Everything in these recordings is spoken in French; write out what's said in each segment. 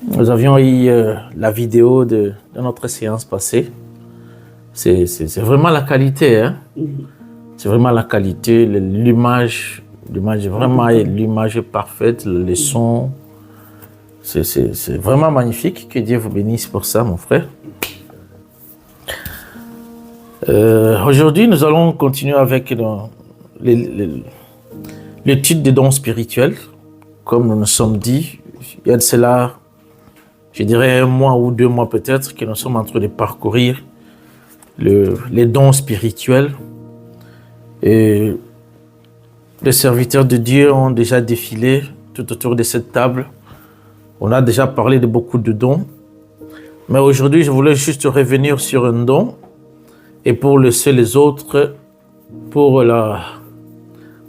Nous avions eu la vidéo de notre séance passée. C'est vraiment la qualité, hein? C'est vraiment la qualité, l'image vraiment, l'image est parfaite, le son. C'est vraiment magnifique. Que Dieu vous bénisse pour ça, mon frère. Aujourd'hui, nous allons continuer avec l'étude des dons spirituels. Comme nous nous sommes dit, il y a de cela, je dirais 1 mois ou 2 mois peut-être, que nous sommes en train de parcourir les dons spirituels. Et les serviteurs de Dieu ont déjà défilé tout autour de cette table. On a déjà parlé de beaucoup de dons. Mais aujourd'hui, je voulais juste revenir sur un don. Et pour laisser les autres,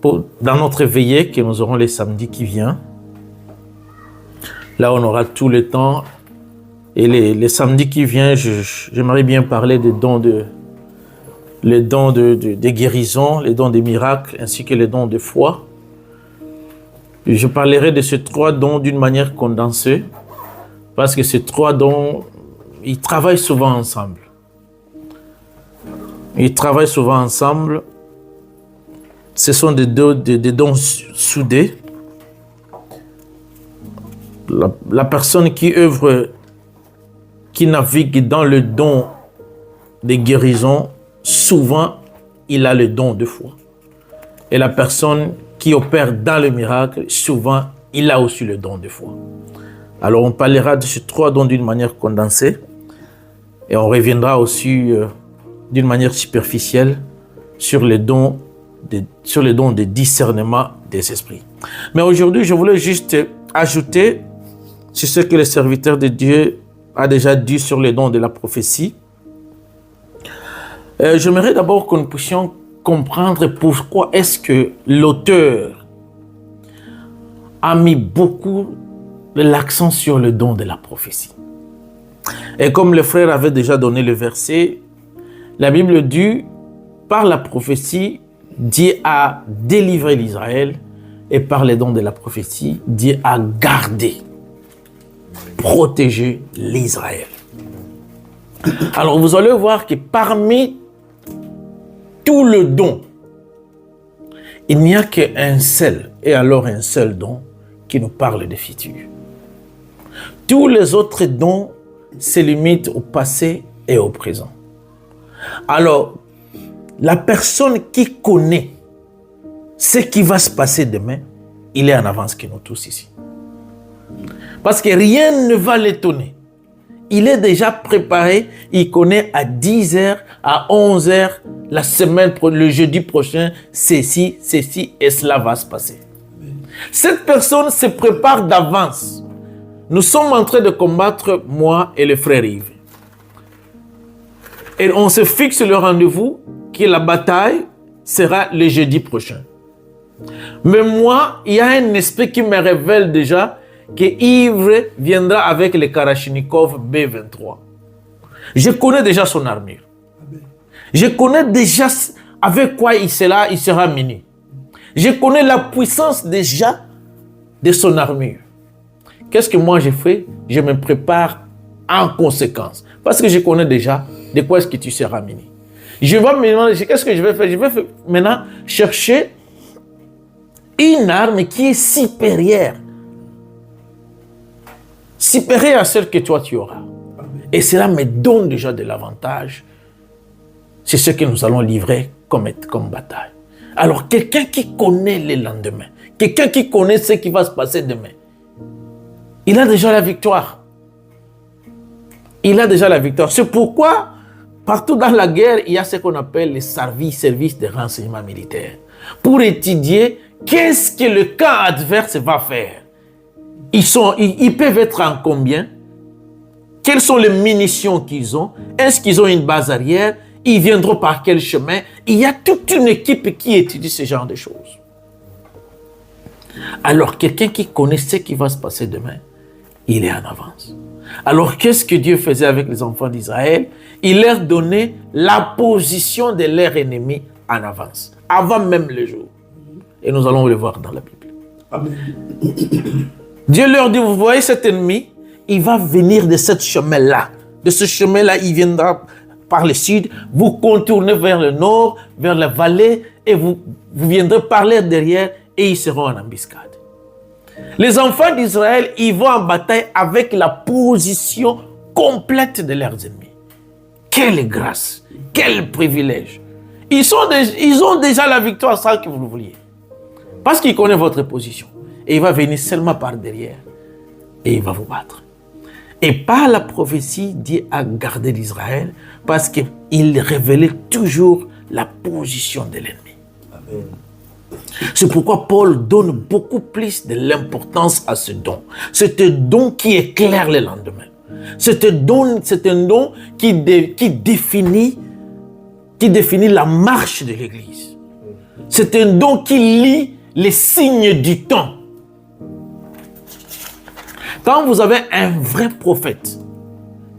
dans notre veillée que nous aurons les samedis qui viennent. Là, on aura tout le temps. Et les samedis qui viennent, j'aimerais bien parler des dons les dons de guérison, les dons des miracles, ainsi que les dons de foi. Je parlerai de ces 3 dons d'une manière condensée, parce que ces 3 dons, ils travaillent souvent ensemble. Ils travaillent souvent ensemble. Ce sont des dons soudés. La personne qui œuvre, qui navigue dans le don de guérison, souvent, il a le don de foi. Et la personne qui opère dans le miracle, souvent, il a aussi le don de foi. Alors, on parlera de ces 3 dons d'une manière condensée. Et on reviendra aussi d'une manière superficielle sur les dons de discernement des esprits. Mais aujourd'hui, je voulais juste ajouter sur ce que le serviteur de Dieu a déjà dit sur les dons de la prophétie. J'aimerais d'abord que nous puissions comprendre pourquoi est-ce que l'auteur a mis beaucoup l'accent sur le don de la prophétie. Et comme le frère avait déjà donné le verset, la Bible dit, par la prophétie, Dieu a délivré l'Israël, et par les dons de la prophétie, Dieu a gardé, protégé l'Israël. Alors vous allez voir que parmi tout le don, il n'y a qu'un seul, et alors un seul don, qui nous parle de futur. Tous les autres dons se limitent au passé et au présent. Alors, la personne qui connaît ce qui va se passer demain, il est en avance que nous tous ici. Parce que rien ne va l'étonner. Il est déjà préparé, il connaît à 10h, à 11h, la semaine, le jeudi prochain, ceci, et cela va se passer. Cette personne se prépare d'avance. Nous sommes en train de combattre, moi et le frère Yves. Et on se fixe le rendez-vous que la bataille sera le jeudi prochain. Mais moi, il y a un esprit qui me révèle déjà que Yves viendra avec le Kalachnikov B23. Je connais déjà son armure. Je connais déjà avec quoi il sera muni. Je connais la puissance déjà de son armure. Qu'est-ce que moi j'ai fait? Je me prépare en conséquence. Parce que je connais déjà de quoi est-ce que tu seras muni. Je vais me demander, qu'est-ce que je vais faire? Je vais maintenant chercher une arme qui est supérieure à celle que toi tu auras. Et cela me donne déjà de l'avantage. C'est ce que nous allons livrer comme bataille. Alors, quelqu'un qui connaît le lendemain, quelqu'un qui connaît ce qui va se passer demain, il a déjà la victoire. Il a déjà la victoire. C'est pourquoi, partout dans la guerre, il y a ce qu'on appelle les services de renseignement militaire. Pour étudier qu'est-ce que le camp adverse va faire. Ils peuvent être en combien? Quelles sont les munitions qu'ils ont? Est-ce qu'ils ont une base arrière? Ils viendront par quel chemin? Il y a toute une équipe qui étudie ce genre de choses. Alors, quelqu'un qui connaît ce qui va se passer demain, il est en avance. Alors, qu'est-ce que Dieu faisait avec les enfants d'Israël? Il leur donnait la position de leur ennemi en avance, avant même le jour. Et nous allons le voir dans la Bible. Amen. Dieu leur dit, vous voyez cet ennemi, il va venir de ce chemin-là. De ce chemin-là, il viendra par le sud, vous contournez vers le nord, vers la vallée, et vous viendrez parler derrière, et ils seront en embuscade. Les enfants d'Israël, ils vont en bataille avec la position complète de leurs ennemis. Quelle grâce, quel privilège. Ils ont déjà la victoire sans que vous le vouliez. Parce qu'il connaît votre position. Et il va venir seulement par derrière. Et il va vous battre. Et par la prophétie, Dieu a gardé l'Israël parce qu'il révélait toujours la position de l'ennemi. Amen. C'est pourquoi Paul donne beaucoup plus de l'importance à ce don. C'est un don qui éclaire le lendemain. C'est un don qui définit la marche de l'Église. C'est un don qui lit les signes du temps. Quand vous avez un vrai prophète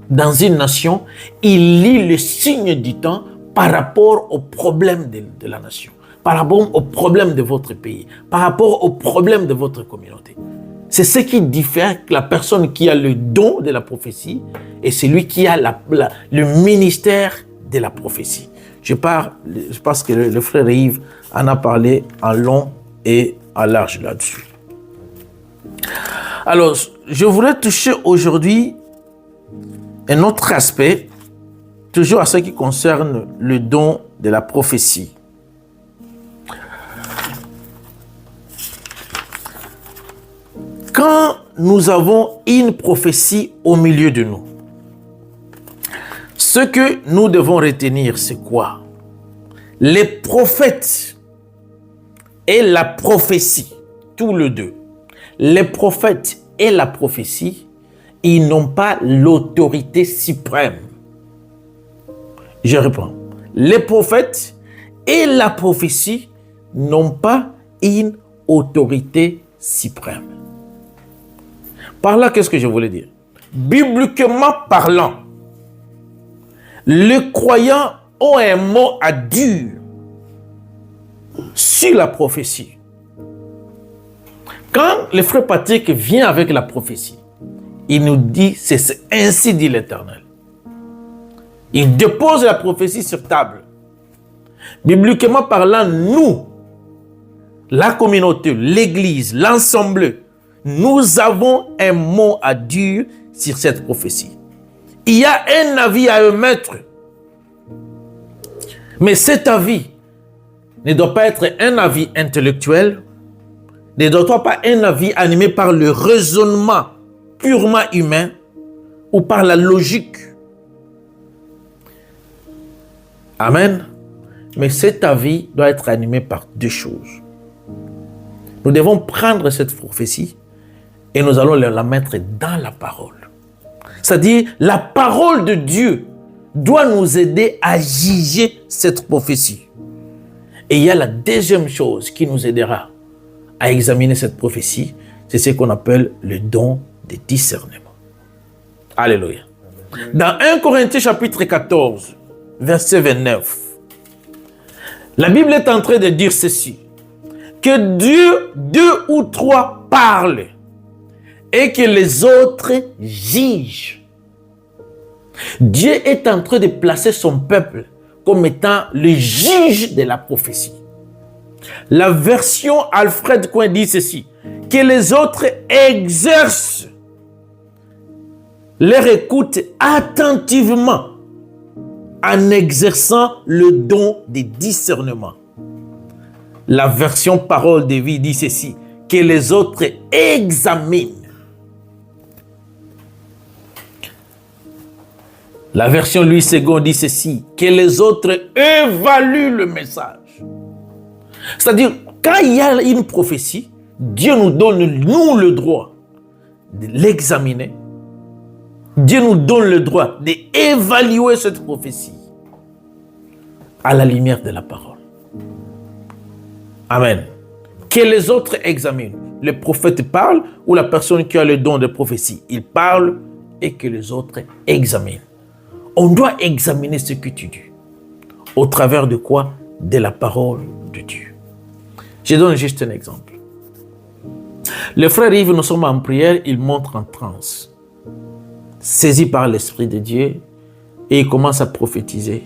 dans une nation, il lit les signes du temps par rapport aux problèmes de la nation, par rapport aux problèmes de votre pays, par rapport aux problèmes de votre communauté. C'est ce qui diffère la personne qui a le don de la prophétie et celui qui a le ministère de la prophétie. Je pense que le frère Yves en a parlé en long et en large là-dessus. Alors, je voudrais toucher aujourd'hui un autre aspect, toujours à ce qui concerne le don de la prophétie. Quand nous avons une prophétie au milieu de nous, ce que nous devons retenir, c'est quoi? Les prophètes et la prophétie, tous les deux, les prophètes et la prophétie, ils n'ont pas l'autorité suprême. Je reprends. Les prophètes et la prophétie n'ont pas une autorité suprême. Par là, qu'est-ce que je voulais dire? Bibliquement parlant, les croyants ont un mot à dire sur la prophétie. Quand le frère Patrick vient avec la prophétie, il nous dit, c'est ainsi dit l'Éternel. Il dépose la prophétie sur table. Bibliquement parlant, nous, la communauté, l'Église, l'ensemble, nous avons un mot à dire sur cette prophétie. Il y a un avis à émettre. Mais cet avis ne doit pas être un avis intellectuel, ne doit pas être un avis animé par le raisonnement purement humain ou par la logique. Amen. Mais cet avis doit être animé par deux choses. Nous devons prendre cette prophétie et nous allons la mettre dans la parole. C'est-à-dire, la parole de Dieu doit nous aider à juger cette prophétie. Et il y a la deuxième chose qui nous aidera à examiner cette prophétie, c'est ce qu'on appelle le don de discernement. Alléluia. Dans 1 Corinthiens chapitre 14, verset 29, la Bible est en train de dire ceci, que Dieu, 2 ou 3 parlent et que les autres jugent. Dieu est en train de placer son peuple comme étant le juge de la prophétie. La version Alfred Coin dit ceci, que les autres exercent leur écoute attentivement en exerçant le don de discernement. La version Parole de vie dit ceci, que les autres examinent. La version Louis II dit ceci, que les autres évaluent le message. C'est-à-dire, quand il y a une prophétie, Dieu nous donne, nous, le droit de l'examiner. Dieu nous donne le droit d'évaluer cette prophétie à la lumière de la parole. Amen. Que les autres examinent. Le prophète parle ou la personne qui a le don de prophétie, il parle et que les autres examinent. On doit examiner ce que tu dis. Au travers de quoi? De la parole de Dieu. Je donne juste un exemple. Le frère Yves, nous sommes en prière, il montre en transe. saisi par l'Esprit de Dieu, et il commence à prophétiser.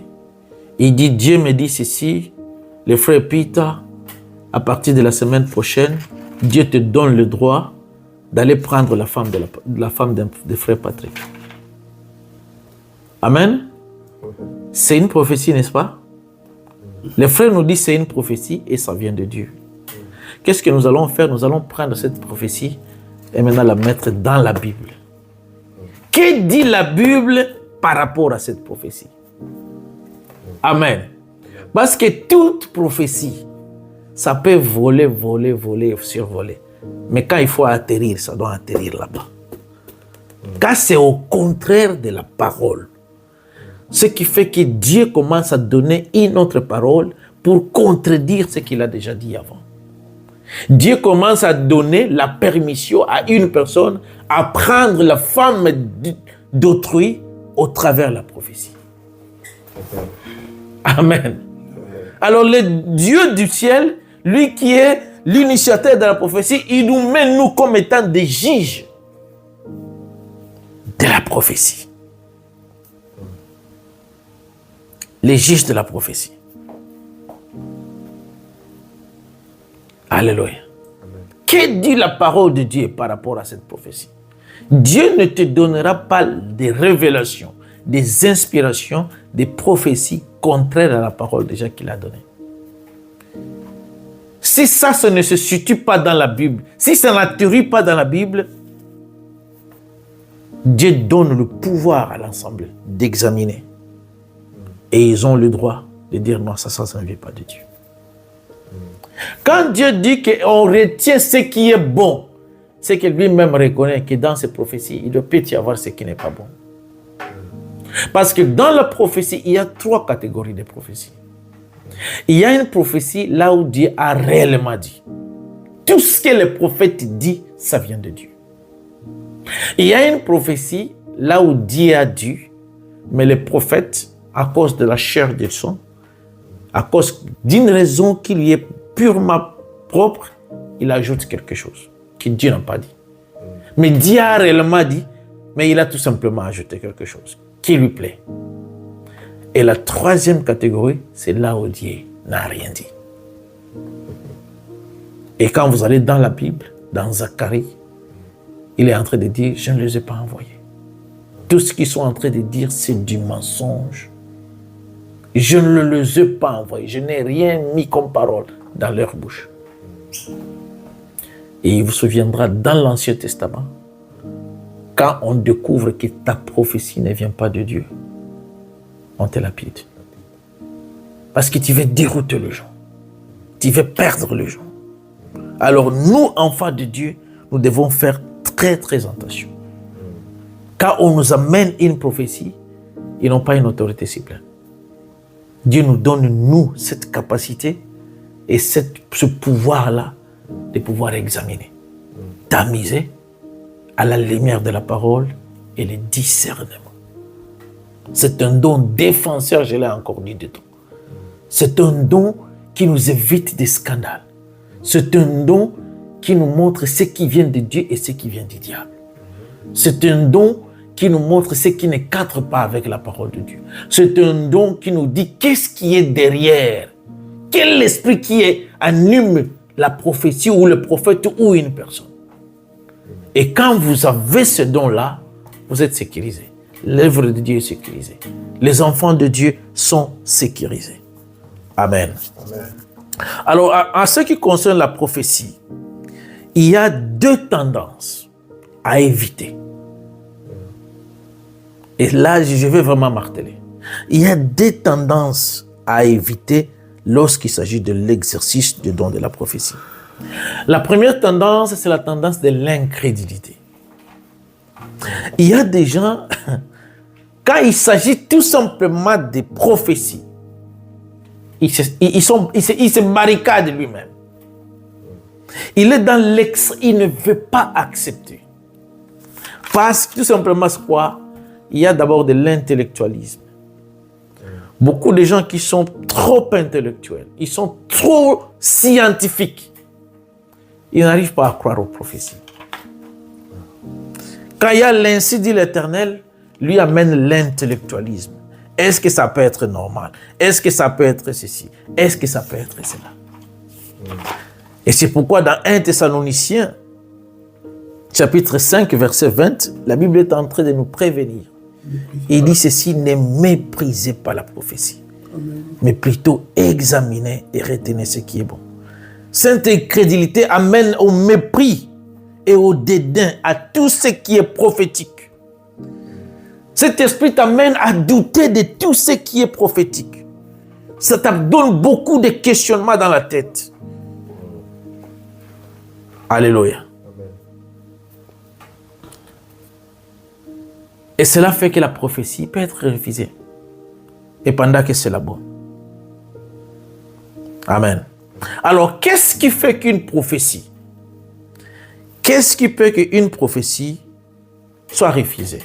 Il dit, Dieu me dit ceci, le frère Peter, à partir de la semaine prochaine, Dieu te donne le droit d'aller prendre la femme de frère Patrick. Amen. C'est une prophétie, n'est-ce pas? Le frère nous dit c'est une prophétie et ça vient de Dieu. Qu'est-ce que nous allons faire? Nous allons prendre cette prophétie et maintenant la mettre dans la Bible. Que dit la Bible par rapport à cette prophétie? Amen. Parce que toute prophétie, ça peut voler, survoler. Mais quand il faut atterrir, ça doit atterrir là-bas. Quand c'est au contraire de la parole, ce qui fait que Dieu commence à donner une autre parole pour contredire ce qu'il a déjà dit avant. Dieu commence à donner la permission à une personne à prendre la femme d'autrui au travers de la prophétie. Amen. Alors le Dieu du ciel, lui qui est l'initiateur de la prophétie, il nous met nous comme étant des juges de la prophétie. Les juges de la prophétie. Alléluia. Que dit la parole de Dieu par rapport à cette prophétie? Dieu ne te donnera pas des révélations, des inspirations, des prophéties contraires à la parole déjà qu'il a donnée. Si ça ne se situe pas dans la Bible, si ça n'atterrit pas dans la Bible, Dieu donne le pouvoir à l'Assemblée d'examiner. Et ils ont le droit de dire non, ça ne vient pas de Dieu. Quand Dieu dit qu'on retient ce qui est bon, c'est que lui-même reconnaît que dans ses prophéties, il peut y avoir ce qui n'est pas bon. Parce que dans la prophétie, il y a 3 catégories de prophéties. Il y a une prophétie là où Dieu a réellement dit. Tout ce que le prophète dit, ça vient de Dieu. Il y a une prophétie là où Dieu a dit, mais le prophète, à cause de la chair de son, à cause d'une raison qui lui est purement propre, il ajoute quelque chose que Dieu n'a pas dit. Mais Dieu a réellement dit, mais il a tout simplement ajouté quelque chose qui lui plaît. Et la 3e catégorie, c'est là où Dieu n'a rien dit. Et quand vous allez dans la Bible, dans Zacharie, il est en train de dire, je ne les ai pas envoyés. Tout ce qu'ils sont en train de dire, c'est du mensonge. Je ne les ai pas envoyés. Je n'ai rien mis comme parole dans leur bouche. Et il vous souviendra dans l'Ancien Testament, quand on découvre que ta prophétie ne vient pas de Dieu, on te lapide. Parce que tu veux dérouter les gens. Tu veux perdre les gens. Alors nous, enfants de Dieu, nous devons faire très très attention. Quand on nous amène une prophétie, ils n'ont pas une autorité suprême. Dieu nous donne, nous, cette capacité et ce pouvoir-là de pouvoir examiner, tamiser à la lumière de la parole et le discernement. C'est un don défenseur, je l'ai encore dit dedans. C'est un don qui nous évite des scandales. C'est un don qui nous montre ce qui vient de Dieu et ce qui vient du diable. C'est un don qui nous montre ce qui ne cadre pas avec la parole de Dieu. C'est un don qui nous dit qu'est-ce qui est derrière. Quel est l'esprit qui anime la prophétie ou le prophète ou une personne. Et quand vous avez ce don-là, vous êtes sécurisé. L'œuvre de Dieu est sécurisée. Les enfants de Dieu sont sécurisés. Amen. Amen. Alors, en ce qui concerne la prophétie, il y a 2 tendances à éviter. Et là, je vais vraiment marteler. Il y a 2 tendances à éviter lorsqu'il s'agit de l'exercice du don de la prophétie. La première tendance, c'est la tendance de l'incrédulité. Il y a des gens, quand il s'agit tout simplement des prophéties, il se barricade lui-même. Il est dans l'excès, il ne veut pas accepter. Parce que tout simplement, c'est quoi? Il y a d'abord de l'intellectualisme. Beaucoup de gens qui sont trop intellectuels, ils sont trop scientifiques. Ils n'arrivent pas à croire aux prophéties. Quand il y a l'ainsi dit l'Éternel, lui amène l'intellectualisme. Est-ce que ça peut être normal? Est-ce que ça peut être ceci? Est-ce que ça peut être cela? Et c'est pourquoi dans 1 Thessaloniciens, chapitre 5, verset 20, la Bible est en train de nous prévenir. Il dit ceci, ne méprisez pas la prophétie, mais plutôt examinez et retenez ce qui est bon. Cette incrédulité amène au mépris et au dédain à tout ce qui est prophétique. Cet esprit t'amène à douter de tout ce qui est prophétique. Ça te donne beaucoup de questionnements dans la tête. Alléluia. Et cela fait que la prophétie peut être refusée. Et pendant que c'est la bonne. Amen. Alors, qu'est-ce qui fait qu'une prophétie? Qu'est-ce qui fait qu'une prophétie soit refusée?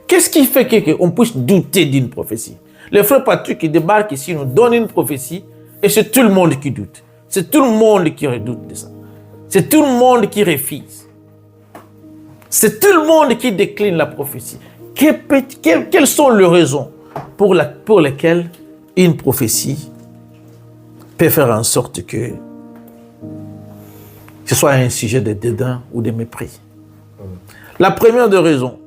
Qu'est-ce qui fait qu'on puisse douter d'une prophétie? Le frère Patrick qui débarque ici nous donne une prophétie et c'est tout le monde qui doute. C'est tout le monde qui redoute de ça. C'est tout le monde qui refuse. C'est tout le monde qui décline la prophétie. Quelles sont les raisons pour lesquelles une prophétie peut faire en sorte que ce soit un sujet de dédain ou de mépris? La première des raisons,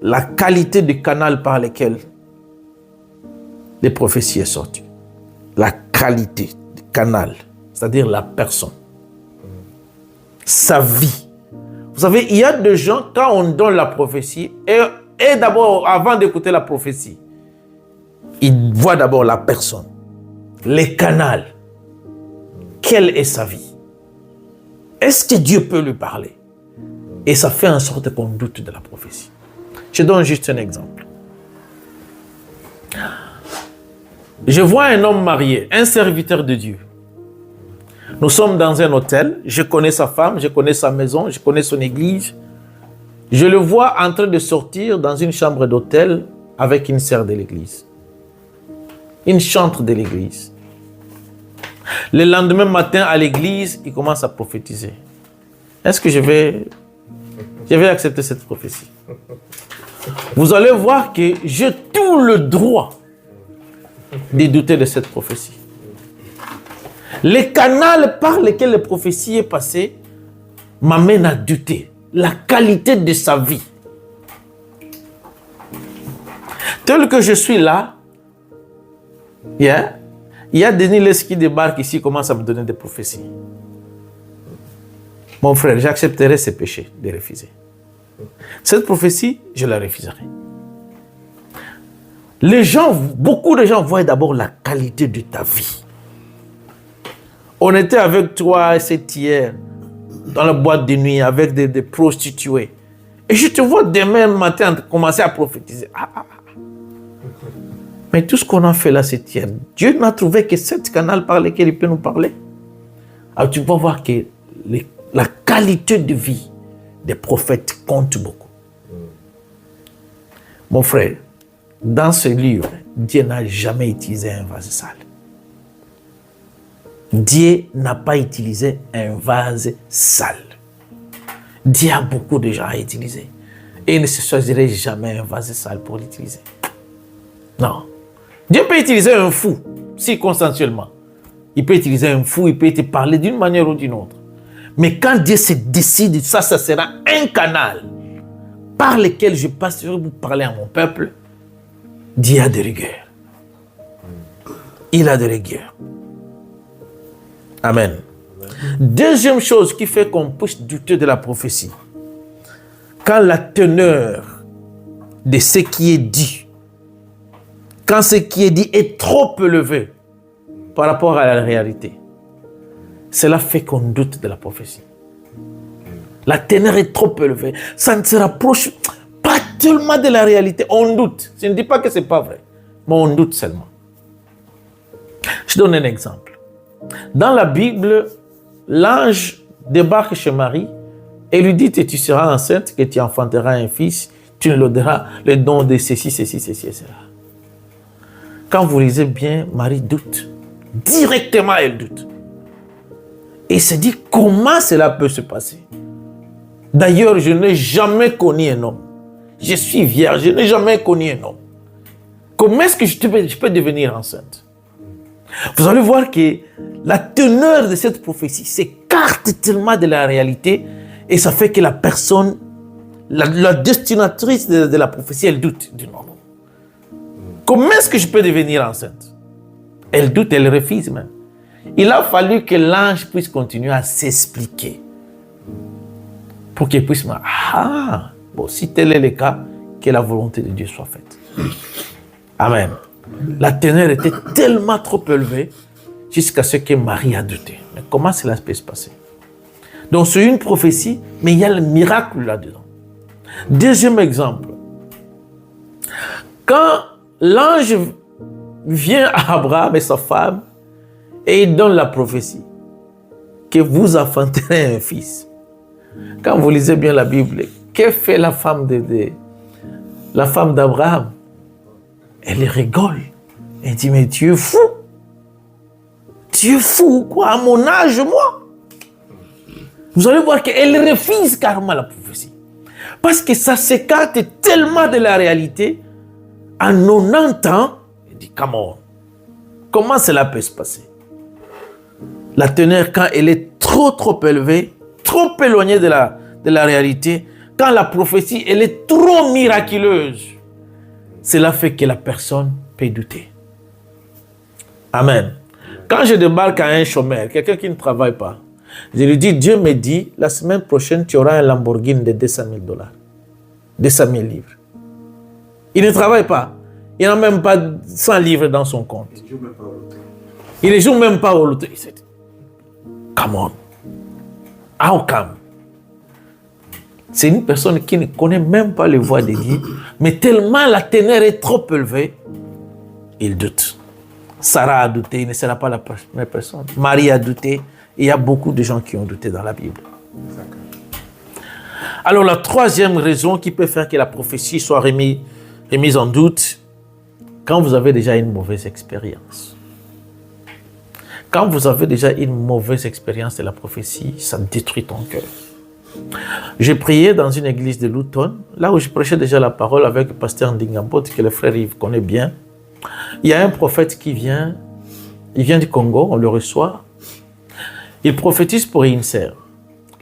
la qualité du canal par lequel les prophéties sont sorties. La qualité du canal, c'est-à-dire la personne. Sa vie. Vous savez, il y a des gens, quand on donne la prophétie, et d'abord, avant d'écouter la prophétie, ils voient d'abord la personne, les canaux. Quelle est sa vie? Est-ce que Dieu peut lui parler? Et ça fait en sorte qu'on doute de la prophétie. Je donne juste un exemple. Je vois un homme marié, un serviteur de Dieu. Nous sommes dans un hôtel, je connais sa femme, je connais sa maison, je connais son église. Je le vois en train de sortir dans une chambre d'hôtel avec une sœur de l'église. Une chantre de l'église. Le lendemain matin à l'église, il commence à prophétiser. Est-ce que je vais accepter cette prophétie? Vous allez voir que j'ai tout le droit de douter de cette prophétie. Les canaux par lesquels la prophétie est passée m'amènent à douter la qualité de sa vie. Tel que je suis là, il y a Denis Les qui débarque ici et commence à me donner des prophéties. Mon frère, j'accepterai ces péchés de refuser. Cette prophétie, je la refuserai. Beaucoup de gens voient d'abord la qualité de ta vie. On était avec toi cet hier dans la boîte de nuit avec des prostituées. Et je te vois demain matin commencer à prophétiser. Mais tout ce qu'on a fait là, c'est hier. Dieu n'a trouvé que 7 canaux par lesquels il peut nous parler. Alors tu vas voir que la qualité de vie des prophètes compte beaucoup. Mon frère, dans ce livre, Dieu n'a jamais utilisé un vase sale. Dieu n'a pas utilisé un vase sale. Dieu a beaucoup de gens à utiliser. Et il ne se choisirait jamais un vase sale pour l'utiliser. Non. Dieu peut utiliser un fou, si consensuellement. Il peut utiliser un fou, il peut te parler d'une manière ou d'une autre. Mais quand Dieu se décide, ça sera un canal par lequel je passerai pour parler à mon peuple. Dieu a de rigueur. Il a de rigueur. Amen. Deuxième chose qui fait qu'on puisse douter de la prophétie. Quand la teneur de ce qui est dit, quand ce qui est dit est trop élevé par rapport à la réalité, cela fait qu'on doute de la prophétie. La teneur est trop élevée. Ça ne se rapproche pas tellement de la réalité. On doute. Je ne dis pas que ce n'est pas vrai, mais on doute seulement. Je donne un exemple. Dans la Bible, l'ange débarque chez Marie et lui dit que tu seras enceinte, que tu enfanteras un fils, tu lui donneras le don de ceci, etc. Quand vous lisez bien, Marie doute. Directement, elle doute. Et se dit comment cela peut se passer. D'ailleurs, je n'ai jamais connu un homme. Je suis vierge, je n'ai jamais connu un homme. Comment est-ce que je peux devenir enceinte? Vous allez voir que la teneur de cette prophétie s'écarte tellement de la réalité et ça fait que la personne, la destinatrice de la prophétie, elle doute. Elle dit non. Comment est-ce que je peux devenir enceinte? Elle doute, elle refuse même. Il a fallu que l'ange puisse continuer à s'expliquer pour qu'il puisse me dire, ah, bon, si tel est le cas, que la volonté de Dieu soit faite. Amen. La teneur était tellement trop élevée jusqu'à ce que Marie a douté. Mais comment cela peut se passer? Donc c'est une prophétie, mais il y a le miracle là-dedans. Deuxième exemple. Quand l'ange vient à Abraham et sa femme et il donne la prophétie que vous enfanterez un fils. Quand vous lisez bien la Bible, que fait la femme d'Abraham? Elle rigole. Elle dit, mais tu es fou. Tu es fou, quoi, à mon âge, moi? Vous allez voir qu'elle refuse carrément la prophétie. Parce que ça s'écarte tellement de la réalité. En 90 ans, elle dit, comment cela peut se passer? La teneur, quand elle est trop élevée, trop éloignée de la réalité, quand la prophétie, elle est trop miraculeuse, cela fait que la personne peut douter. Amen. Quand je débarque à un chômeur, quelqu'un qui ne travaille pas, je lui dis, Dieu me dit, la semaine prochaine, tu auras un Lamborghini de $200 000. 200 000 livres. Il ne travaille pas. Il n'a même pas 100 livres dans son compte. Il ne joue même pas au loto. Il dit, come on. How come? C'est une personne qui ne connaît même pas les voies de Dieu, mais tellement la teneur est trop élevée, il doute. Sarah a douté, il ne sera pas la première personne. Marie a douté, et il y a beaucoup de gens qui ont douté dans la Bible. Alors la troisième raison qui peut faire que la prophétie soit remise en doute, quand vous avez déjà une mauvaise expérience. Quand vous avez déjà une mauvaise expérience de la prophétie, ça détruit ton cœur. J'ai prié dans une église de Luton, là où je prêchais déjà la parole avec le pasteur Ndingambot, que le frère Yves connaît bien. Il y a un prophète qui vient, il vient du Congo, on le reçoit. Il prophétise pour une sœur.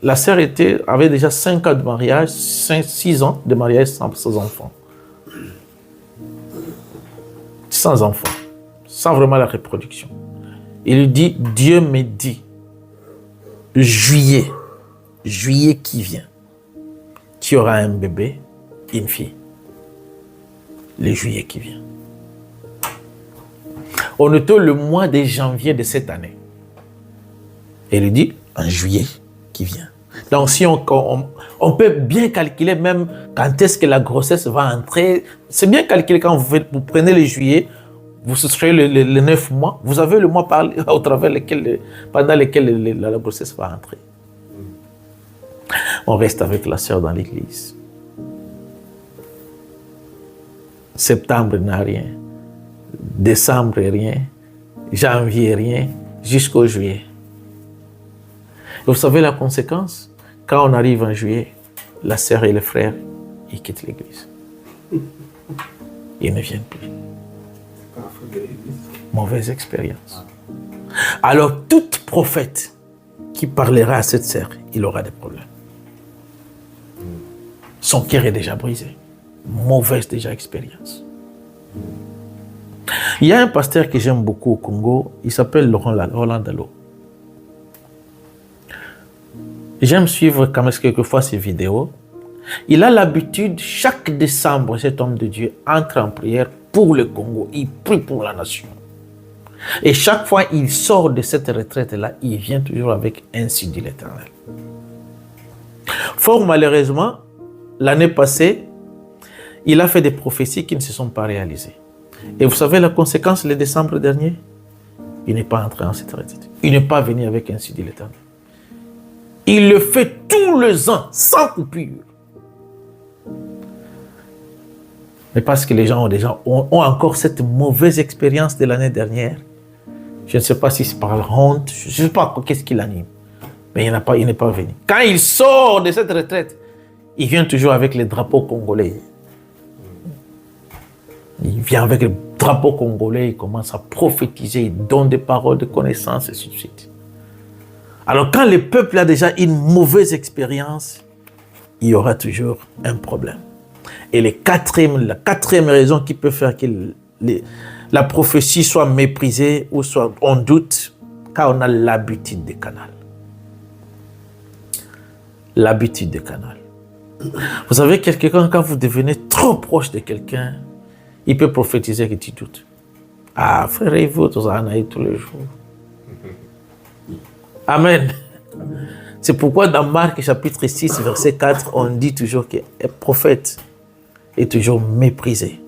La sœur avait déjà 5 ans de mariage, 6 ans de mariage sans enfants. Sans enfants, sans vraiment la reproduction. Il lui dit, Dieu me dit, juillet qui vient, tu auras un bébé, une fille. Le juillet qui vient. On était le mois de janvier de cette année. Et il dit, en juillet qui vient. Donc si on peut bien calculer même quand est-ce que la grossesse va entrer. C'est bien calculé quand vous prenez le juillet, vous soustrayez les 9 mois, vous avez le mois pendant lequel la grossesse va entrer. On reste avec la sœur dans l'église. Septembre n'a rien. Décembre rien. Janvier rien. Jusqu'au juillet. Et vous savez la conséquence? Quand on arrive en juillet, la sœur et le frère, ils quittent l'église. Ils ne viennent plus. Mauvaise expérience. Alors, tout prophète qui parlera à cette sœur, il aura des problèmes. Son cœur est déjà brisé. Mauvaise déjà expérience. Il y a un pasteur que j'aime beaucoup au Congo, il s'appelle Roland Dallot. J'aime suivre quand même quelquefois ses vidéos. Il a l'habitude, chaque décembre, cet homme de Dieu entre en prière pour le Congo. Il prie pour la nation. Et chaque fois il sort de cette retraite-là, il vient toujours avec ainsi dit l'Éternel. Fort malheureusement, l'année passée, il a fait des prophéties qui ne se sont pas réalisées. Et vous savez la conséquence, le décembre dernier? Il n'est pas entré en cette retraite. Il n'est pas venu avec ainsi dit l'Éternel. Il le fait tous les ans, sans coupure. Mais parce que les gens ont encore cette mauvaise expérience de l'année dernière. Je ne sais pas si c'est par la honte, je ne sais pas qu'est-ce qui l'anime. Mais il n'est pas venu. Quand il sort de cette retraite, il vient toujours avec les drapeaux congolais. Il vient avec le drapeau congolais, il commence à prophétiser, il donne des paroles de connaissance, et ainsi de suite. Alors quand le peuple a déjà une mauvaise expérience, il y aura toujours un problème. Et la quatrième raison qui peut faire que la prophétie soit méprisée ou soit en doute, car on a l'habitude des canaux. L'habitude des canaux. Vous savez, quelqu'un, quand vous devenez trop proche de quelqu'un, il peut prophétiser que tu doutes. Ah, frère, il faut tous en aller tous les jours. Amen. C'est pourquoi dans Marc chapitre 6, verset 4, on dit toujours qu'un prophète est toujours méprisé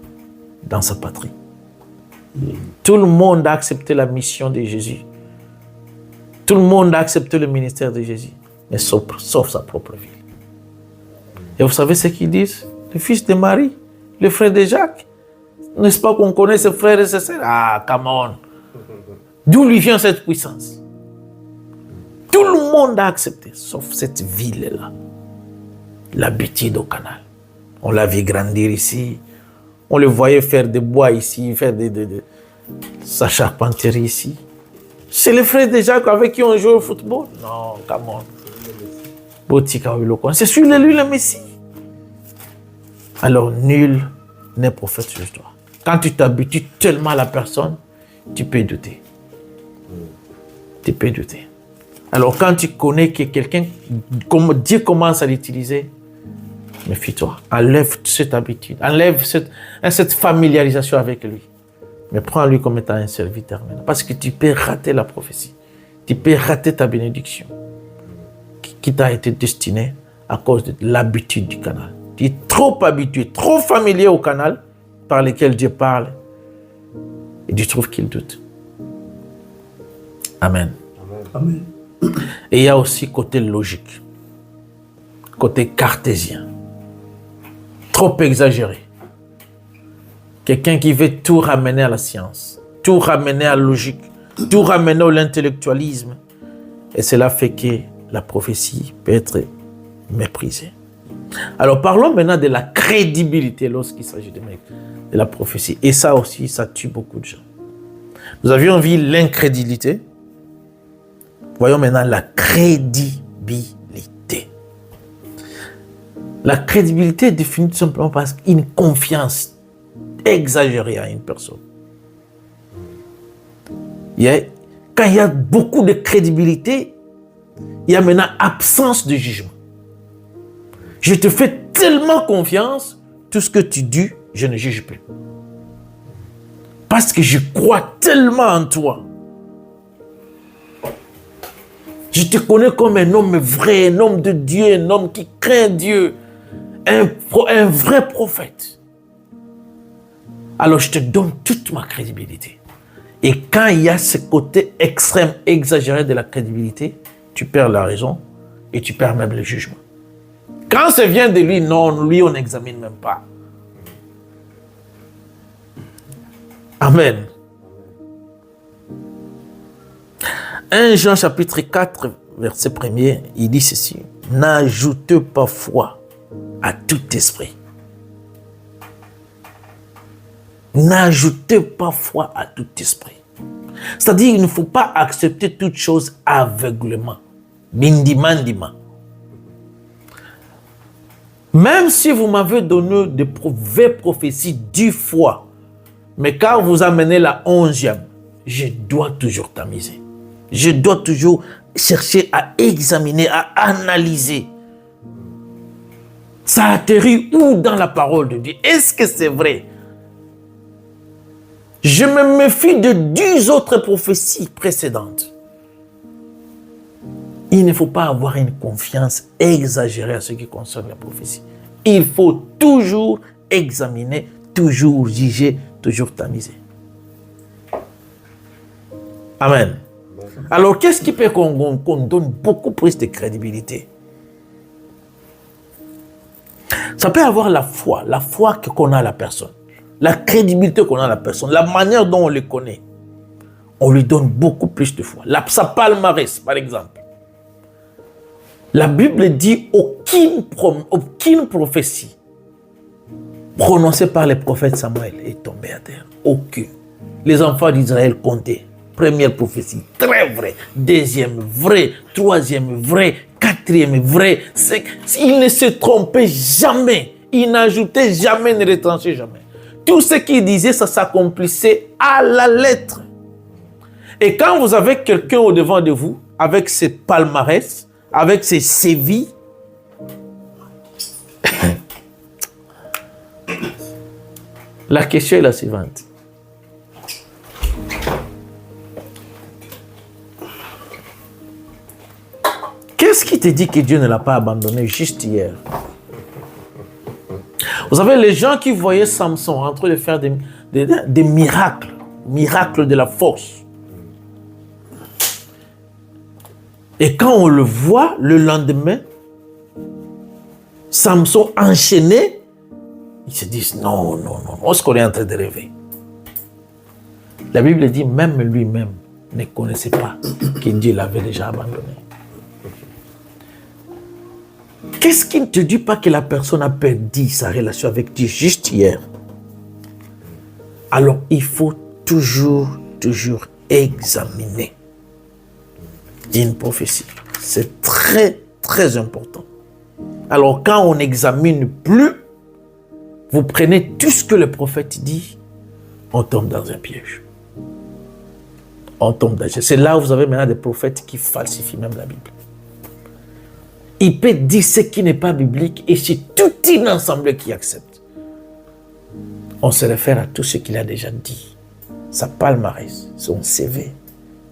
dans sa patrie. Tout le monde a accepté la mission de Jésus. Tout le monde a accepté le ministère de Jésus, mais sauf sa propre ville. Et vous savez ce qu'ils disent? Le fils de Marie, le frère de Jacques. N'est-ce pas qu'on connaît ses frères et ses sœurs? Ah, come on. D'où lui vient cette puissance? Tout le monde a accepté, sauf cette ville-là. L'habitude au canal. On l'a vu grandir ici. On le voyait faire des bois ici, faire sa charpenterie ici. C'est les frères de Jacques avec qui on joue au football? Non, come on. C'est celui-là, lui, le Messie. Alors, nul n'est prophète sur toi. Quand tu t'habitues tellement à la personne, tu peux douter. Tu peux douter. Alors, quand tu connais que quelqu'un, comme Dieu commence à l'utiliser, méfie-toi. Enlève cette habitude. Enlève cette familiarisation avec lui. Mais prends-lui comme étant un serviteur maintenant. Parce que tu peux rater la prophétie. Tu peux rater ta bénédiction qui t'a été destinée à cause de l'habitude du canal. Tu es trop habitué, trop familier au canal par lequel Dieu parle et tu trouves qu'il doute. Amen. Amen. Et il y a aussi côté logique, côté cartésien, trop exagéré. Quelqu'un qui veut tout ramener à la science, tout ramener à la logique, tout ramener à l'intellectualisme. Et cela fait que la prophétie peut être méprisée. Alors parlons maintenant de la crédibilité lorsqu'il s'agit de la prophétie. Et ça aussi, ça tue beaucoup de gens. Nous avions vu l'incrédulité. Voyons maintenant la crédibilité. La crédibilité est définie tout simplement par une confiance exagérée à une personne. Quand il y a beaucoup de crédibilité, il y a maintenant absence de jugement. Je te fais tellement confiance, tout ce que tu dis, je ne juge plus. Parce que je crois tellement en toi. Je te connais comme un homme vrai, un homme de Dieu, un homme qui craint Dieu, un vrai prophète. Alors je te donne toute ma crédibilité. Et quand il y a ce côté extrême, exagéré de la crédibilité, tu perds la raison et tu perds même le jugement. Quand ça vient de lui, non, lui on n'examine même pas. Amen. 1 Jean chapitre 4, verset 1er, il dit ceci. N'ajoutez pas foi à tout esprit. N'ajoutez pas foi à tout esprit. C'est-à-dire, il ne faut pas accepter toute chose aveuglément. Bindimandima. Même si vous m'avez donné de vraies prophéties 10 fois, mais quand vous amenez la 11e, je dois toujours tamiser. Je dois toujours chercher à examiner, à analyser. Ça atterrit où dans la parole de Dieu? Est-ce que c'est vrai? Je me méfie de 10 autres prophéties précédentes. Il ne faut pas avoir une confiance exagérée à ce qui concerne la prophétie. Il faut toujours examiner, toujours juger, toujours tamiser. Amen. Alors, qu'est-ce qui fait qu'on donne beaucoup plus de crédibilité? Ça peut avoir la foi qu'on a à la personne, la crédibilité qu'on a à la personne, la manière dont on le connaît. On lui donne beaucoup plus de foi. Sa palmarès, par exemple. La Bible dit aucune prophétie prononcée par les prophètes Samuel est tombée à terre. Aucune. Les enfants d'Israël comptaient. Première prophétie, très vrai. Deuxième, vrai. Troisième, vrai. Quatrième, vrai. Il ne se trompait jamais. Il n'ajoutait jamais, ne retranchait jamais. Tout ce qu'il disait, ça s'accomplissait à la lettre. Et quand vous avez quelqu'un au-devant de vous, avec ses palmarès, avec ses sévies, la question est la suivante. Qu'est-ce qui te dit que Dieu ne l'a pas abandonné juste hier? Vous savez, les gens qui voyaient Samson en train de faire des miracles de la force. Et quand on le voit le lendemain, Samson enchaîné, ils se disent non, est-ce qu'on est en train de rêver? La Bible dit même lui-même ne connaissait pas que Dieu l'avait déjà abandonné. Qu'est-ce qui ne te dit pas que la personne a perdu sa relation avec Dieu juste hier? Alors, il faut toujours examiner une prophétie. C'est très, très important. Alors, quand on n'examine plus, vous prenez tout ce que le prophète dit, on tombe dans un piège. On tombe dans un piège. C'est là où vous avez maintenant des prophètes qui falsifient même la Bible. Il peut dire ce qui n'est pas biblique et c'est toute une assemblée qui accepte. On se réfère à tout ce qu'il a déjà dit. Sa palmarès, son CV,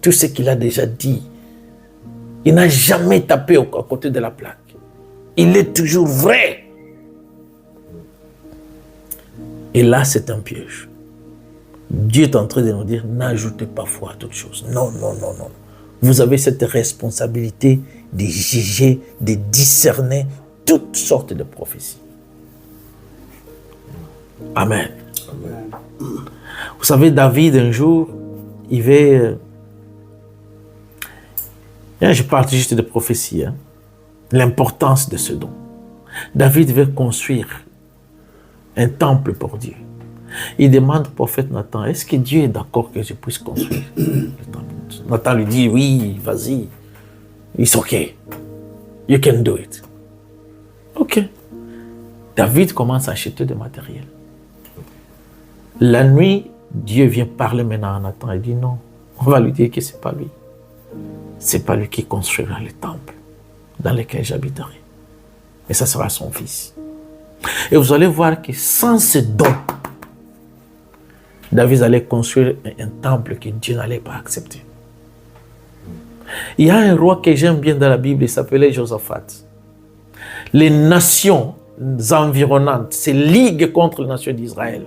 tout ce qu'il a déjà dit. Il n'a jamais tapé à côté de la plaque. Il est toujours vrai. Et là, c'est un piège. Dieu est en train de nous dire, n'ajoutez pas foi à toute chose. Non. Vous avez cette responsabilité de juger, de discerner toutes sortes de prophéties. Amen. Vous savez, David, un jour, il veut... Je parle juste de prophétie, l'importance de ce don. David veut construire un temple pour Dieu. Il demande au prophète Nathan, est-ce que Dieu est d'accord que je puisse construire le temple? Nathan lui dit, oui, vas-y. It's okay. You can do it. Ok. David commence à acheter du matériel. La nuit, Dieu vient parler maintenant à Nathan. Il dit non, on va lui dire que ce n'est pas lui. Ce n'est pas lui qui construira le temple dans lequel j'habiterai. Mais ça sera son fils. Et vous allez voir que sans ce don, David allait construire un temple que Dieu n'allait pas accepter. Il y a un roi que j'aime bien dans la Bible, il s'appelait Josaphat. Les nations environnantes se liguent contre les nations d'Israël.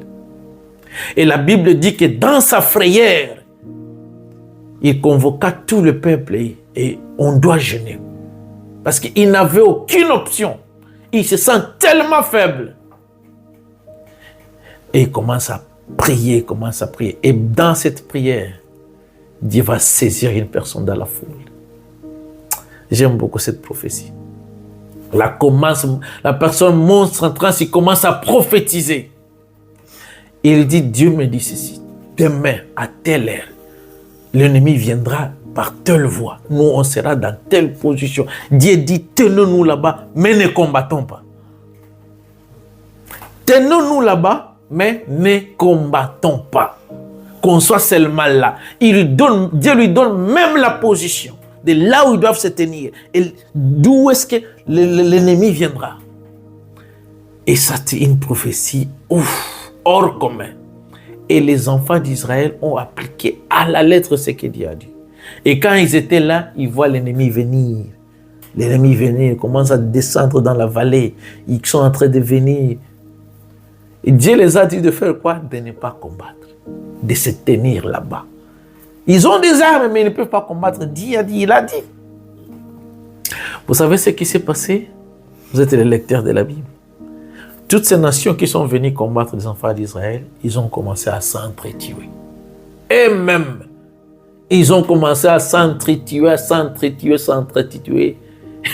Et la Bible dit que dans sa frayeur, il convoqua tout le peuple et on doit jeûner. Parce qu'il n'avait aucune option. Il se sent tellement faible. Et il commence à prier. Et dans cette prière, Dieu va saisir une personne dans la foule. J'aime beaucoup cette prophétie. La personne monte en transe, il commence à prophétiser. Il dit, Dieu me dit ceci, demain à telle heure, l'ennemi viendra par telle voie. Nous, on sera dans telle position. Dieu dit, tenons-nous là-bas, mais ne combattons pas. Tenons-nous là-bas, mais ne combattons pas. Qu'on soit seulement là. Dieu lui donne même la position de là où ils doivent se tenir. Et d'où est-ce que l'ennemi viendra. Et ça, c'est une prophétie hors commun. Et les enfants d'Israël ont appliqué à la lettre ce que Dieu a dit. Et quand ils étaient là, ils voient l'ennemi venir. L'ennemi venir, il commence à descendre dans la vallée. Ils sont en train de venir. Et Dieu les a dit de faire quoi? De ne pas combattre. De se tenir là-bas. Ils ont des armes, mais ils ne peuvent pas combattre. Dieu a dit, il a dit. Vous savez ce qui s'est passé? Vous êtes les lecteurs de la Bible. Toutes ces nations qui sont venues combattre les enfants d'Israël, ils ont commencé à s'entretuer. Et même, ils ont commencé à s'entretuer.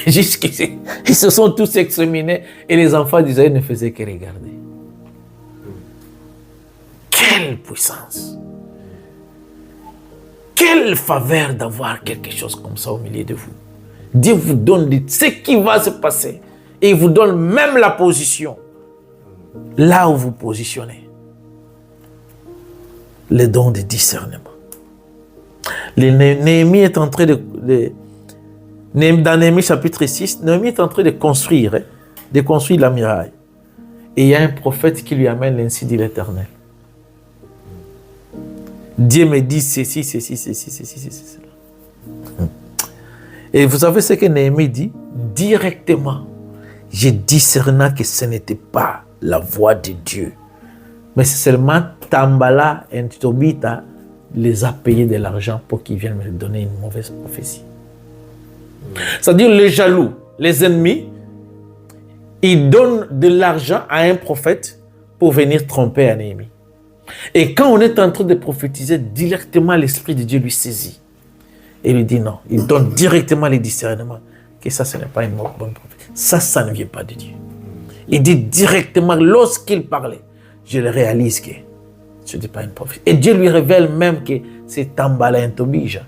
Jusqu'ici, ils se sont tous exterminés et les enfants d'Israël ne faisaient que regarder. Quelle puissance! Quelle faveur d'avoir quelque chose comme ça au milieu de vous. Dieu vous donne ce qui va se passer et il vous donne même la position là où vous positionnez. Le don de discernement. Néhémie est en train dans Néhémie chapitre 6, Néhémie est en train de construire la muraille. Et il y a un prophète qui lui amène l'ainsi dit l'Éternel. Dieu me dit ceci, ceci, ceci, ceci, ceci, cela. Et vous savez ce que Néhémie dit? Directement, je discerna que ce n'était pas la voix de Dieu. Mais c'est seulement Tambala et Tobita les a payés de l'argent pour qu'ils viennent me donner une mauvaise prophétie. C'est-à-dire les jaloux, les ennemis, ils donnent de l'argent à un prophète pour venir tromper un Néhémie. Et quand on est en train de prophétiser, directement l'Esprit de Dieu lui saisit. Et lui dit non, il donne directement les discernements. Que ça, ce n'est pas une bonne prophétie. Ça ne vient pas de Dieu. Il dit directement, lorsqu'il parlait, je le réalise que ce n'est pas une prophétie. Et Dieu lui révèle même que c'est Tambala Tobija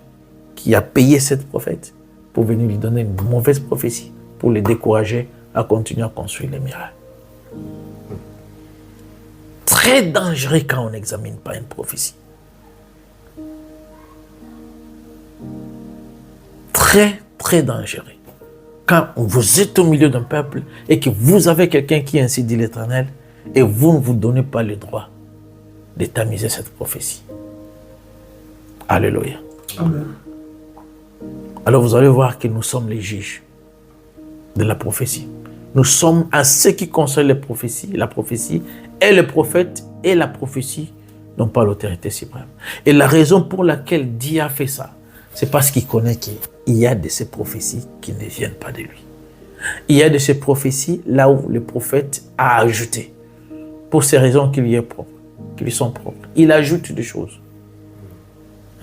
qui a payé cette prophète pour venir lui donner une mauvaise prophétie, pour le décourager à continuer à construire les miracles. Très dangereux quand on n'examine pas une prophétie. Très, très dangereux. Quand vous êtes au milieu d'un peuple et que vous avez quelqu'un qui ainsi dit l'Éternel et vous ne vous donnez pas le droit de tamiser cette prophétie. Alléluia. Amen. Alors vous allez voir que nous sommes les juges de la prophétie. Nous sommes à ce qui concerne les prophéties, la prophétie et le prophète et la prophétie n'ont pas l'autorité suprême. Et la raison pour laquelle Dieu a fait ça, c'est parce qu'il connaît qu'il y a de ces prophéties qui ne viennent pas de lui. Il y a de ces prophéties là où le prophète a ajouté, pour ces raisons qui lui sont propres. Il ajoute des choses.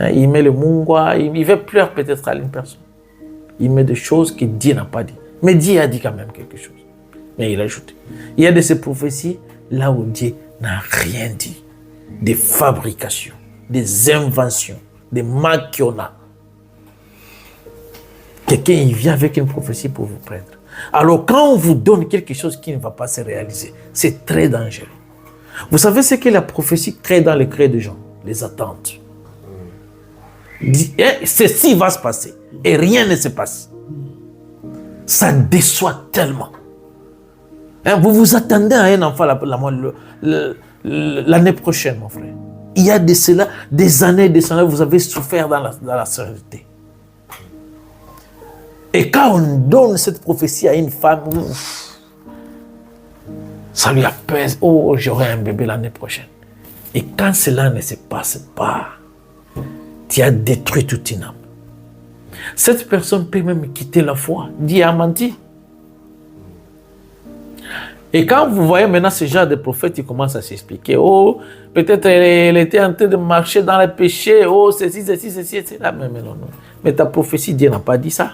Il met le mungwa, il fait pleurer peut-être à une personne. Il met des choses que Dieu n'a pas dit. Mais Dieu a dit quand même quelque chose. Mais il ajoute. Il y a de ces prophéties là où Dieu n'a rien dit. Des fabrications, des inventions, des maquiona. Quelqu'un il vient avec une prophétie pour vous prendre. Alors quand on vous donne quelque chose qui ne va pas se réaliser, c'est très dangereux. Vous savez ce que la prophétie crée dans les cœurs des gens? Les attentes. Ceci va se passer et rien ne se passe. Ça déçoit tellement. Vous vous attendez à un enfant l'année prochaine, mon frère. Il y a de cela, des années, vous avez souffert dans la sérénité. Et quand on donne cette prophétie à une femme, ça lui apaise. Oh, j'aurai un bébé l'année prochaine. Et quand cela ne se passe pas, tu as détruit toute une âme. Cette personne peut même quitter la foi. Dieu a menti. Et quand vous voyez maintenant ce genre de prophète, il commence à s'expliquer. Oh, peut-être elle était en train de marcher dans le péché. Oh, ceci, etc. Mais non. Mais ta prophétie, Dieu n'a pas dit ça.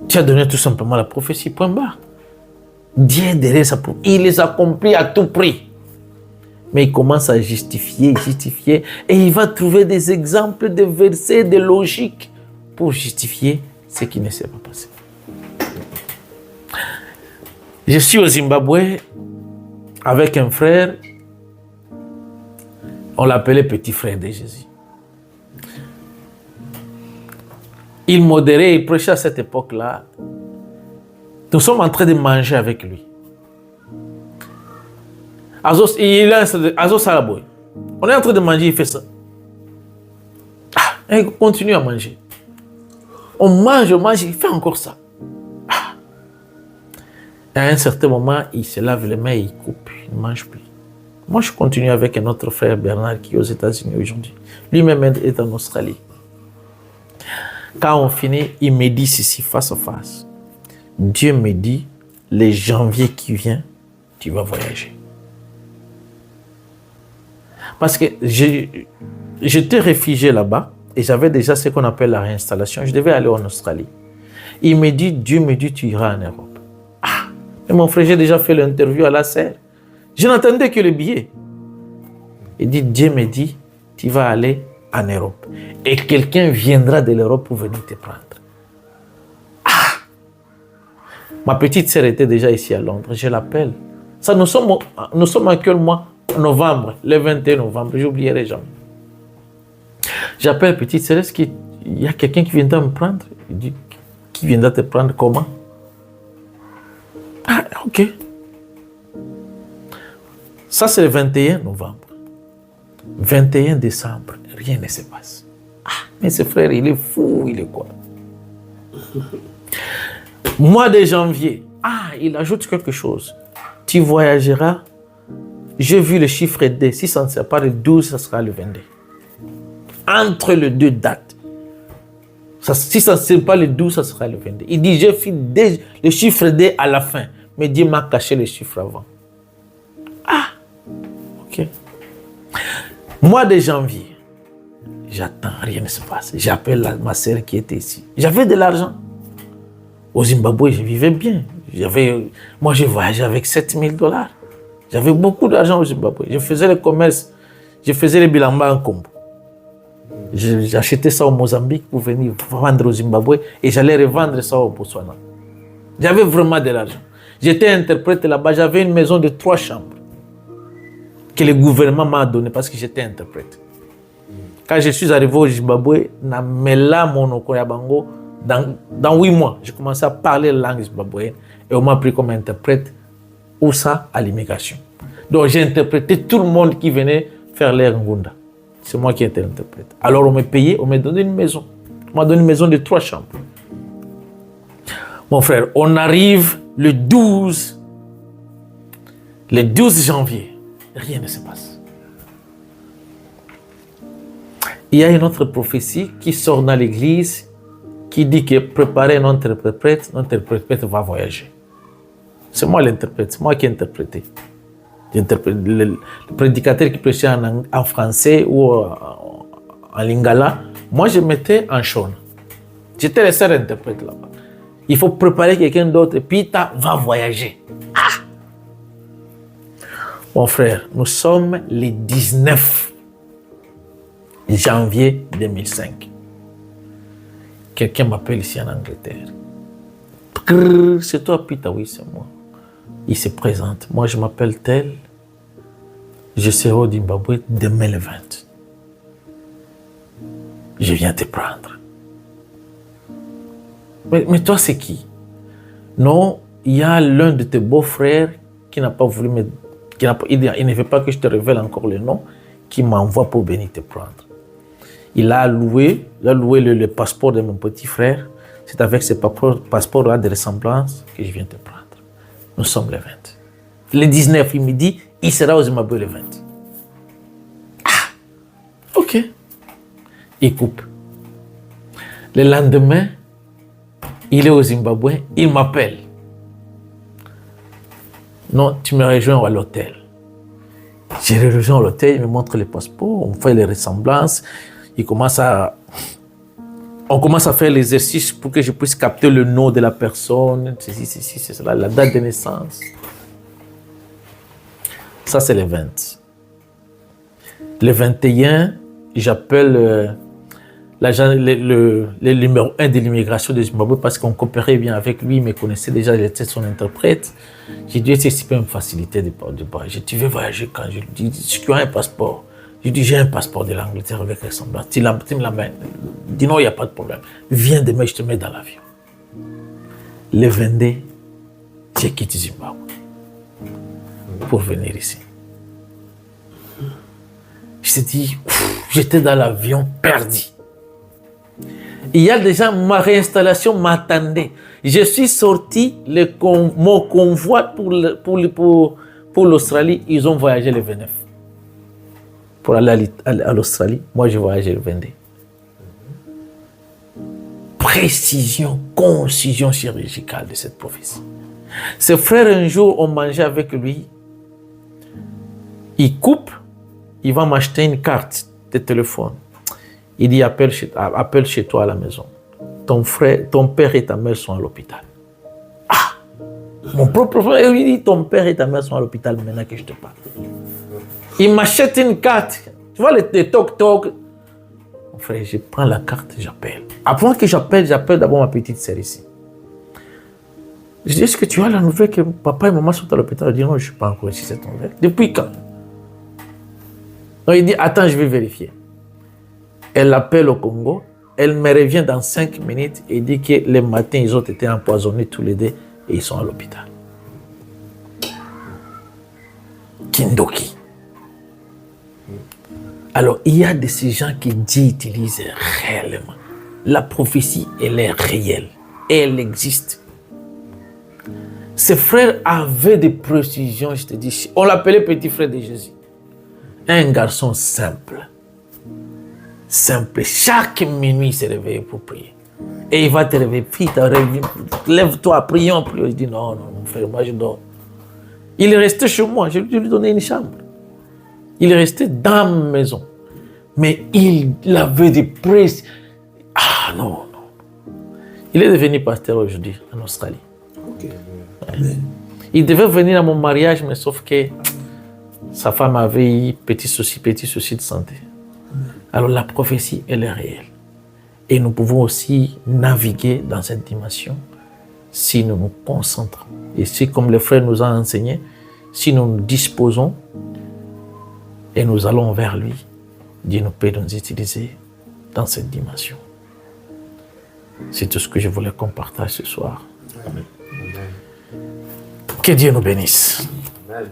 Tu as donné tout simplement la prophétie, point barre. Dieu est derrière sa prophétie. Il les accomplit à tout prix. Mais il commence à justifier. Et il va trouver des exemples, des versets, des logiques pour justifier ce qui ne s'est pas passé. Je suis au Zimbabwe avec un frère. On l'appelait petit frère de Jésus. Il modérait, il prêchait à cette époque-là. Nous sommes en train de manger avec lui. Azos Salaboy. On est en train de manger, il fait ça. Il continue à manger. On mange, il fait encore ça. Et à un certain moment, il se lave les mains, il coupe, il ne mange plus. Moi, je continue avec un autre frère, Bernard, qui est aux États-Unis aujourd'hui. Lui-même est en Australie. Quand on finit, il me dit ceci face à face. Dieu me dit, le janvier qui vient, tu vas voyager. Parce que j'étais réfugié là-bas et j'avais déjà ce qu'on appelle la réinstallation. Je devais aller en Australie. Il me dit, Dieu me dit, tu iras en Europe. Ah, mais mon frère, j'ai déjà fait l'interview à la serre. Je n'attendais que le billet. Il dit, Dieu me dit, tu vas aller en Europe. Et quelqu'un viendra de l'Europe pour venir te prendre. Ah! Ma petite sœur était déjà ici à Londres. Je l'appelle. Ça, nous sommes à quel mois? Novembre, le 21 novembre. J'oublierai jamais. J'appelle petite sœur. Est-ce qu'il y a quelqu'un qui viendra me prendre? Il dit, qui viendra te prendre comment? Ah, ok. Ça, c'est le 21 novembre. 21 décembre, rien ne se passe. Ah, mais ce frère, il est fou, il est quoi? Mois de janvier, ah, il ajoute quelque chose. Tu voyageras, j'ai vu le chiffre D, si ça ne sera pas le 12, ça sera le 22. Entre les deux dates. Si ça ne sera pas le 12, ça sera le 22. Il dit, j'ai fait le chiffre D à la fin, mais Dieu m'a caché le chiffre avant. Ah, ok. Mois de janvier, j'attends, rien ne se passe. J'appelle ma sœur qui était ici. J'avais de l'argent. Au Zimbabwe, je vivais bien. Moi, je voyageais avec $7,000. J'avais beaucoup d'argent au Zimbabwe. Je faisais le commerce. Je faisais les bilamba en Combo. J'achetais ça au Mozambique pour venir vendre au Zimbabwe et j'allais revendre ça au Botswana. J'avais vraiment de l'argent. J'étais interprète là-bas. J'avais une maison de 3 chambres que le gouvernement m'a donné parce que j'étais interprète. Quand je suis arrivé au Zimbabwe, dans 8 mois, j'ai commencé à parler la langue zimbabwéenne et on m'a pris comme interprète ou ça à l'immigration. Donc j'ai interprété tout le monde qui venait faire l'air Ngunda. C'est moi qui étais l'interprète. Alors on m'a payé, on m'a donné une maison. On m'a donné une maison de 3 chambres. Mon frère, on arrive le 12 janvier. Rien ne se passe. Il y a une autre prophétie qui sort dans l'église qui dit que préparez notre interprète va voyager. C'est moi l'interprète, c'est moi qui ai interprété. Le prédicateur qui prêchait en français ou en lingala, moi je mettais en shona. J'étais le seul interprète là-bas. Il faut préparer quelqu'un d'autre et puis tu vas voyager. Ah! Mon frère, nous sommes le 19 janvier 2005. Quelqu'un m'appelle ici en Angleterre. C'est toi, Pita? Oui, c'est moi. Il se présente. Moi, je m'appelle tel. Je serai au Zimbabwe demain le 20. Je viens te prendre. Mais toi, c'est qui? Non, il y a l'un de tes beaux-frères qui n'a pas voulu me... Il ne veut pas que je te révèle encore le nom, qui m'envoie pour venir te prendre. Il a loué le passeport de mon petit frère. C'est avec ce passeport-là de ressemblance que je viens te prendre. Nous sommes le 20. Le 19, il me dit, il sera au Zimbabwe le 20. Ah, ok. Il coupe. Le lendemain, il est au Zimbabwe, il m'appelle. Non, tu me rejoins à l'hôtel. Je le rejoins à l'hôtel, il me montre le passeport, on fait les ressemblances. On commence à faire l'exercice pour que je puisse capter le nom de la personne, c'est cela, la date de naissance. Ça, c'est le 20. Le 21, j'appelle le numéro 1 de l'immigration de Zimbabwe parce qu'on coopérait bien avec lui, il me connaissait déjà, il était son interprète. J'ai dit, est-ce que tu peux me faciliter de voyager? Je dis, tu veux voyager quand? Je lui dis, tu as un passeport? Je dis, j'ai un passeport de l'Angleterre avec ressemblance. Tu me l'amènes. Il dit, non, il n'y a pas de problème. Viens demain, je te mets dans l'avion. Le 22, j'ai quitté Zimbabwe pour venir ici. Je te dis, j'étais dans l'avion perdu. Il y a déjà ma réinstallation m'attendait. Je suis sorti, mon convoi pour l'Australie, ils ont voyagé le 29. Pour aller à l'Australie, moi je voyageais le 22. Précision, concision chirurgicale de cette prophétie. Ce frère, un jour, on mangeait avec lui. Il coupe, il va m'acheter une carte de téléphone. Il dit, appelle chez toi à la maison. ton père et ta mère sont à l'hôpital. Ah! Mon propre frère lui dit, ton père et ta mère sont à l'hôpital maintenant que je te parle. Il m'achète une carte. Tu vois les toc-toc. Mon frère, je prends la carte et j'appelle. Avant que j'appelle d'abord ma petite sœur ici. Je dis, est-ce que tu as la nouvelle que papa et maman sont à l'hôpital? Elle dit, non, je ne suis pas encore ici, cette nouvelle. Depuis quand? Donc il dit, attends, je vais vérifier. Elle l'appelle au Congo. Elle me revient dans 5 minutes et dit que le matin, ils ont été empoisonnés tous les deux et ils sont à l'hôpital. Kindoki. Alors, il y a de ces gens qui Dieu utilise réellement. La prophétie, elle est réelle. Et elle existe. Ses frères avaient des précisions, je te dis. On l'appelait petit frère de Jésus. Un garçon simple. Simple. Chaque minuit, il se réveille pour prier. Et il va te réveiller. Lève-toi, prions. Je dis non, mon frère, moi je dors. Il est resté chez moi. Je lui ai donné une chambre. Il est resté dans ma maison. Mais il avait des précisions. Ah non. Il est devenu pasteur aujourd'hui en Australie. Okay. Il devait venir à mon mariage, mais sauf que sa femme avait eu petit souci de santé. Alors la prophétie, elle est réelle. Et nous pouvons aussi naviguer dans cette dimension si nous nous concentrons. Et si, comme le frère nous a enseigné, si nous nous disposons et nous allons vers lui, Dieu nous peut nous utiliser dans cette dimension. C'est tout ce que je voulais qu'on partage ce soir. Amen. Que Dieu nous bénisse. Amen.